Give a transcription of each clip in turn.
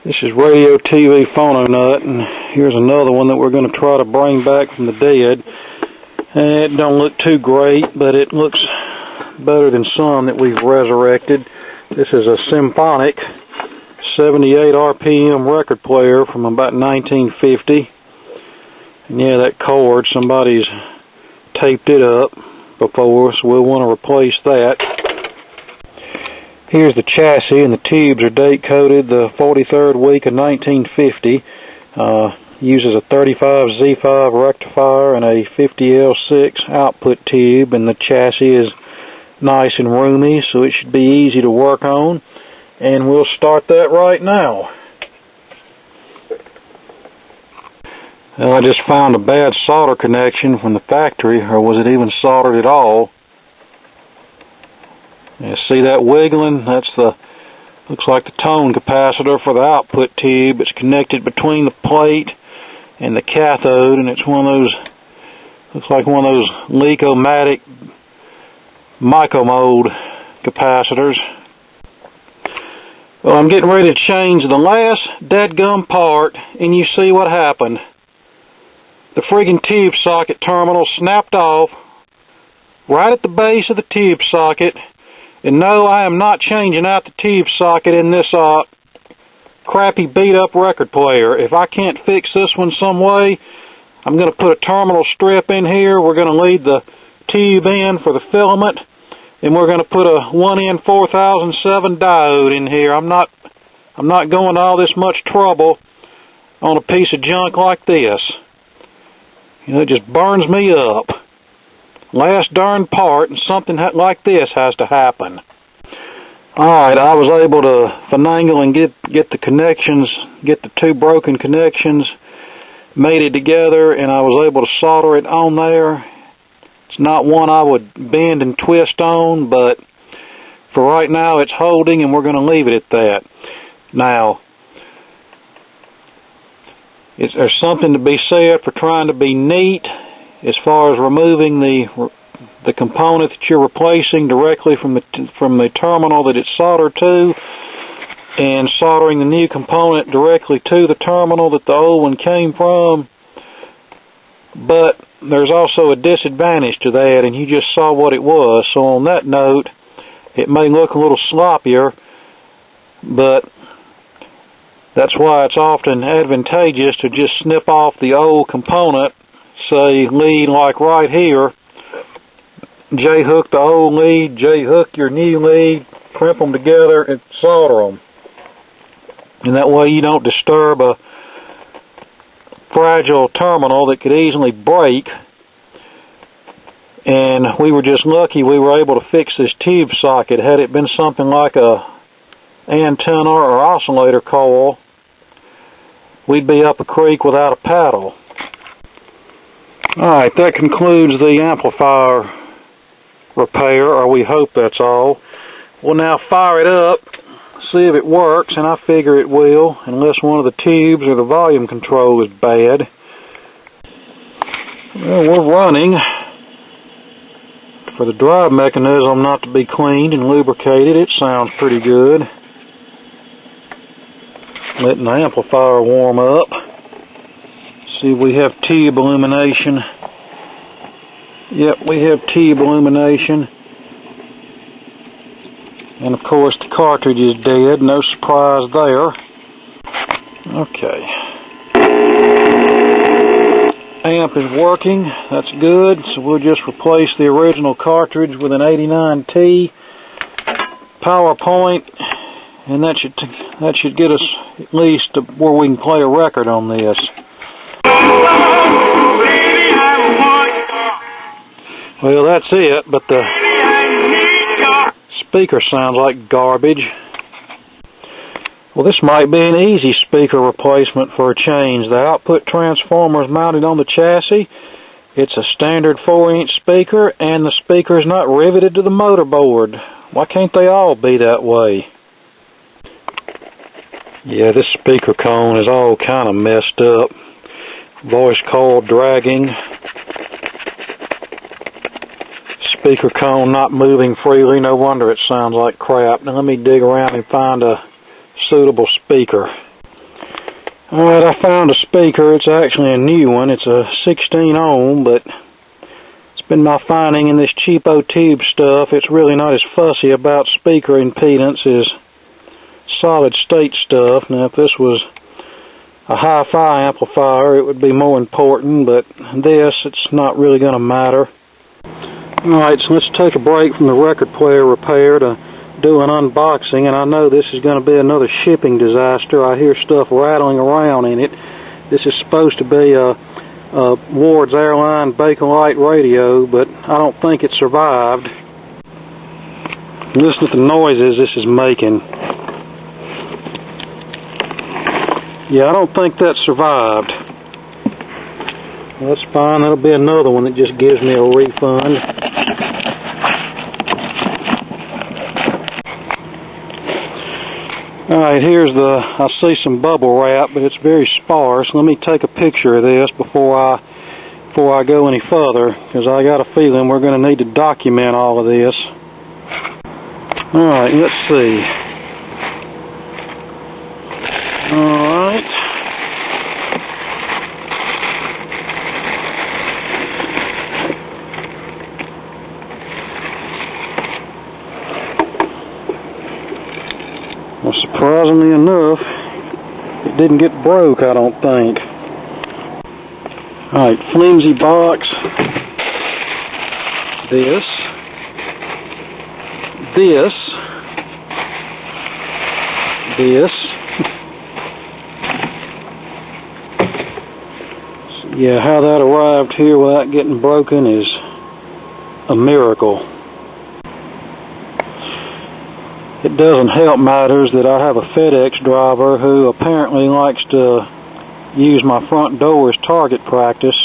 This is Radio TV Phono Nut, and here's another one that we're going to try to bring back from the dead. And it don't look too great, but it looks better than some that we've resurrected. This is a Symphonic 78 RPM record player from about 1950. And yeah, that cord, somebody's taped it up before, so we'll want to replace that. Here's the chassis, and the tubes are date-coded the 43rd week of 1950. Uses a 35Z5 rectifier and a 50L6 output tube, and the chassis is nice and roomy, so it should be easy to work on. And we'll start that right now. Well, I just found a bad solder connection from the factory, or was it even soldered at all? You see that wiggling? That's looks like the tone capacitor for the output tube. It's connected between the plate and the cathode, and it's one of those, looks like one of those Leak-O-Matic micro-mode capacitors. Well, I'm getting ready to change the last dadgum part, and you see what happened. The friggin' tube socket terminal snapped off right at the base of the tube socket. And no, I am not changing out the tube socket in this crappy beat-up record player. If I can't fix this one some way, I'm going to put a terminal strip in here. We're going to lead the tube in for the filament, and we're going to put a 1N4007 diode in here. I'm not going to all this much trouble on a piece of junk like this. You know, it just burns me up. Last darn part, and something like this has to happen. Alright, I was able to finagle and get the connections, get the two broken connections mated together, and I was able to solder it on there. It's not one I would bend and twist on, but for right now it's holding, and we're going to leave it at that. Now, there's something to be said for trying to be neat as far as removing the component that you're replacing directly from the terminal that it's soldered to, and soldering the new component directly to the terminal that the old one came from. But there's also a disadvantage to that, and you just saw what it was. So on that note, it may look a little sloppier, but that's why it's often advantageous to just snip off the old component. Say lead like right here, J-hook the old lead, J-hook your new lead, crimp them together and solder them. And that way you don't disturb a fragile terminal that could easily break. And we were just lucky we were able to fix this tube socket. Had it been something like a antenna or oscillator coil, we'd be up a creek without a paddle. Alright, that concludes the amplifier repair, or we hope that's all. We'll now fire it up, see if it works, and I figure it will, unless one of the tubes or the volume control is bad. Well, we're running. For the drive mechanism not to be cleaned and lubricated, it sounds pretty good. Letting the amplifier warm up. See if we have tube illumination. Yep, we have tube illumination. And of course the cartridge is dead, no surprise there. Okay. Amp is working, that's good, so we'll just replace the original cartridge with an 89T power point, and that should get us at least to where we can play a record on this. Well, that's it, but the speaker sounds like garbage. Well, this might be an easy speaker replacement for a change. The output transformer is mounted on the chassis. It's a standard 4-inch speaker, and the speaker is not riveted to the motorboard. Why can't they all be that way? Yeah, this speaker cone is all kind of messed up. Voice coil dragging. Speaker cone not moving freely. No wonder it sounds like crap. Now let me dig around and find a suitable speaker. Alright, I found a speaker. It's actually a new one. It's a 16 ohm, but it's been my finding in this cheapo tube stuff. It's really not as fussy about speaker impedance as solid state stuff. Now, if this was a hi-fi amplifier, it would be more important, but this, it's not really going to matter. Alright, so let's take a break from the record player repair to do an unboxing, and I know this is going to be another shipping disaster. I hear stuff rattling around in it. This is supposed to be a Ward's Airline Bakelite radio, but I don't think it survived. Listen to the noises this is making. Yeah, I don't think that survived. Well, that's fine. That'll be another one that just gives me a refund. Alright, I see some bubble wrap, but it's very sparse. Let me take a picture of this before I go any further, because I got a feeling we're going to need to document all of this. Alright, let's see. Alright. Well, surprisingly enough, it didn't get broke, I don't think. Alright, flimsy box. This. Yeah, how that arrived here without getting broken is a miracle. It doesn't help matters that I have a FedEx driver who apparently likes to use my front door as target practice.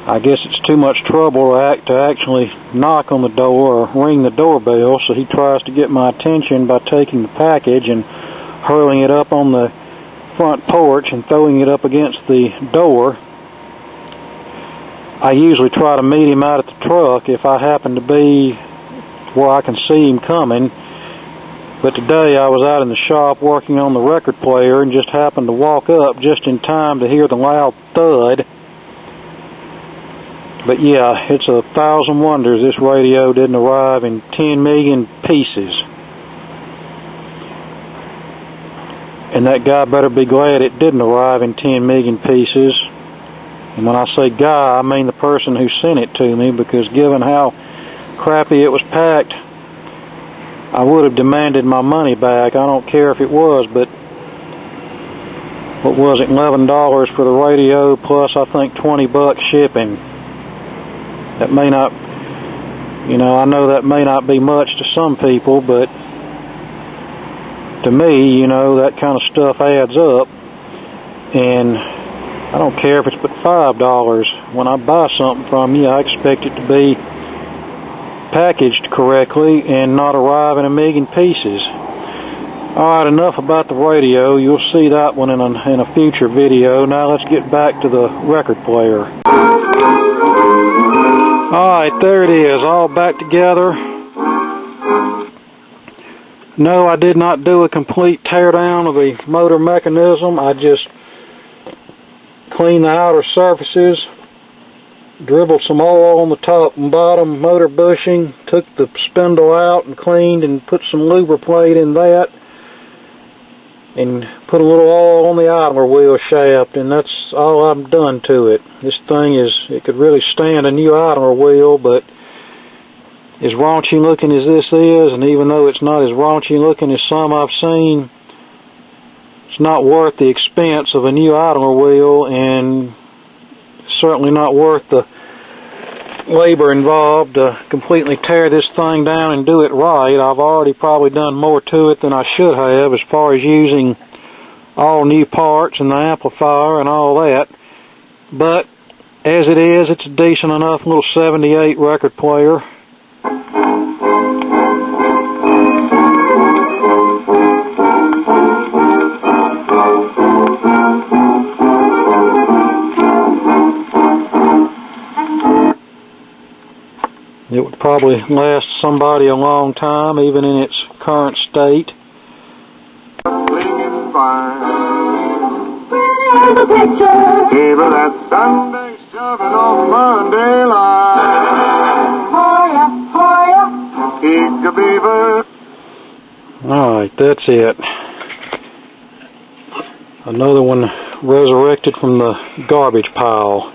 I guess it's too much trouble to actually knock on the door or ring the doorbell, so he tries to get my attention by taking the package and hurling it up on the front porch and throwing it up against the door. I usually try to meet him out at the truck if I happen to be where I can see him coming, but today I was out in the shop working on the record player and just happened to walk up just in time to hear the loud thud. But yeah, it's a thousand wonders this radio didn't arrive in 10 million pieces. And that guy better be glad it didn't arrive in 10 million pieces. And when I say guy, I mean the person who sent it to me, because given how crappy it was packed, I would have demanded my money back. I don't care if it was, but what was it, $11 for the radio plus I think $20 shipping. That may not, I know that may not be much to some people, but to me, that kind of stuff adds up. And I don't care if it's but $5. When I buy something from you, I expect it to be packaged correctly and not arrive in a million pieces. Alright, enough about the radio. You'll see that one in a future video. Now let's get back to the record player. Alright, there it is, all back together. No, I did not do a complete teardown of the motor mechanism. I just cleaned the outer surfaces, dribbled some oil on the top and bottom motor bushing, took the spindle out and cleaned and put some lubricate in that, and put a little oil on the idler wheel shaft, and that's all I've done to it. This thing it could really stand a new idler wheel, but as raunchy looking as this is, and even though it's not as raunchy looking as some I've seen, it's not worth the expense of a new idler wheel, and certainly not worth the labor involved to completely tear this thing down and do it right. I've already probably done more to it than I should have as far as using all new parts and the amplifier and all that. But as it is, it's a decent enough little 78 record player. It would probably last somebody a long time, even in its current state. There's a picture. Beaver that Sunday shoving on Monday line. Hoya, hoya. Peek-a-beaver. Alright, that's it. Another one resurrected from the garbage pile.